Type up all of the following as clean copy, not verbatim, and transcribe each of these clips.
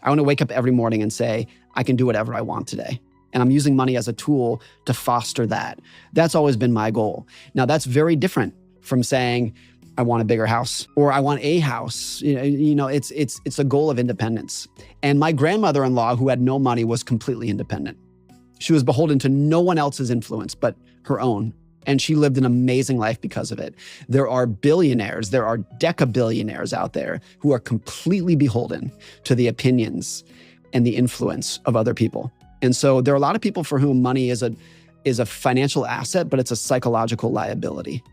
I want to wake up every morning and say, I can do whatever I want today. And I'm using money as a tool to foster that. That's always been my goal. Now, that's very different from saying, I want a bigger house or I want a house. It's a goal of independence. And my grandmother-in-law, who had no money, was completely independent. She was beholden to no one else's influence but her own. And she lived an amazing life because of it. There are billionaires, there are decabillionaires out there who are completely beholden to the opinions and the influence of other people. And so there are a lot of people for whom money is a financial asset, but it's a psychological liability.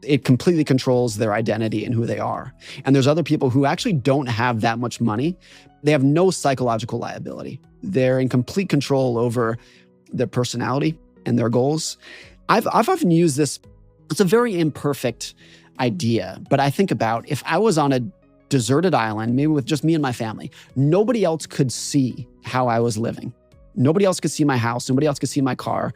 It completely controls their identity and who they are. And there's other people who actually don't have that much money. They have no psychological liability. They're in complete control over their personality and their goals. I've often used this. It's a very imperfect idea, but I think about if I was on a deserted island, maybe with just me and my family, nobody else could see how I was living. Nobody else could see my house. Nobody else could see my car.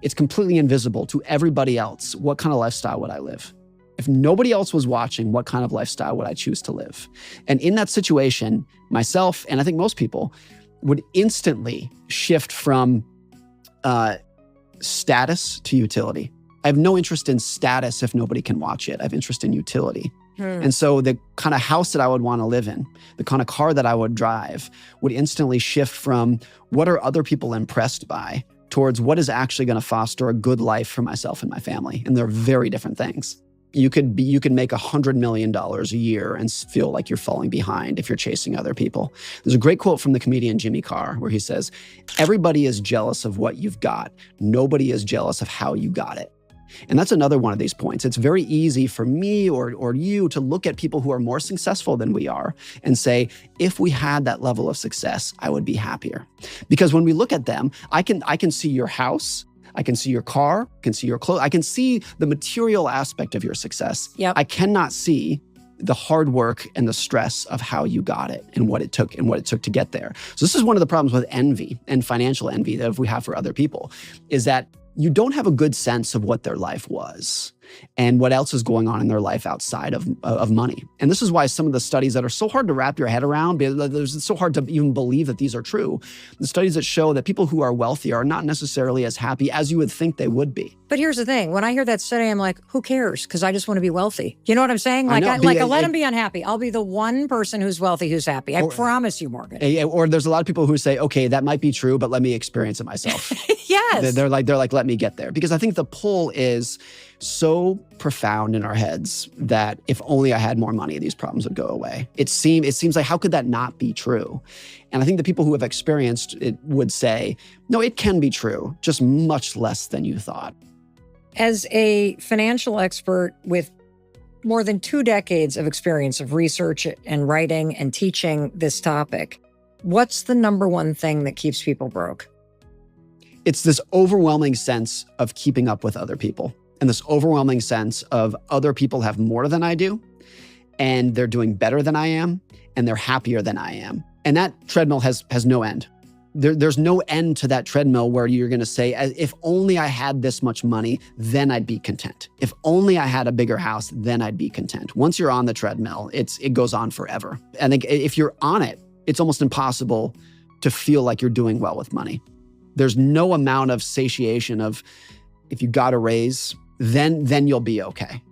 It's completely invisible to everybody else. What kind of lifestyle would I live? If nobody else was watching, what kind of lifestyle would I choose to live? And in that situation, myself, and I think most people, would instantly shift from status to utility. I have no interest in status if nobody can watch it. I have interest in utility. And so the kind of house that I would want to live in, the kind of car that I would drive, would instantly shift from what are other people impressed by towards what is actually going to foster a good life for myself and my family. And they're very different things. You could make $100 million a year and feel like you're falling behind if you're chasing other people. There's a great quote from the comedian Jimmy Carr where he says, everybody is jealous of what you've got. Nobody is jealous of how you got it. And that's another one of these points. It's very easy for me or you to look at people who are more successful than we are and say, if we had that level of success, I would be happier. Because when we look at them, I can see your house, I can see your car, I can see your clothes, I can see the material aspect of your success. Yep. I cannot see the hard work and the stress of how you got it and what it took to get there. So this is one of the problems with envy and financial envy that we have for other people, is that you don't have a good sense of what their life was and what else is going on in their life outside of money. And this is why some of the studies that are so hard to wrap your head around, because it's so hard to even believe that these are true, the studies that show that people who are wealthy are not necessarily as happy as you would think they would be. But here's the thing. When I hear that study, I'm like, who cares? Because I just want to be wealthy. You know what I'm saying? Like, let them be unhappy. I'll be the one person who's wealthy who's happy. I promise you, Morgan. Or there's a lot of people who say, okay, that might be true, but let me experience it myself. Yes. They're like, let me get there. Because I think the pull is so profound in our heads that if only I had more money, these problems would go away. It seems like, how could that not be true? And I think the people who have experienced it would say, no, it can be true, just much less than you thought. As a financial expert with more than 2 decades of experience of research and writing and teaching this topic, what's the number one thing that keeps people broke? It's this overwhelming sense of keeping up with other people. And this overwhelming sense of other people have more than I do, and they're doing better than I am, and they're happier than I am. And that treadmill has no end. There's no end to that treadmill where you're going to say, if only I had this much money, then I'd be content. If only I had a bigger house, then I'd be content. Once you're on the treadmill, it goes on forever. I think if you're on it, it's almost impossible to feel like you're doing well with money. There's no amount of satiation of, if you got a raise, then you'll be okay.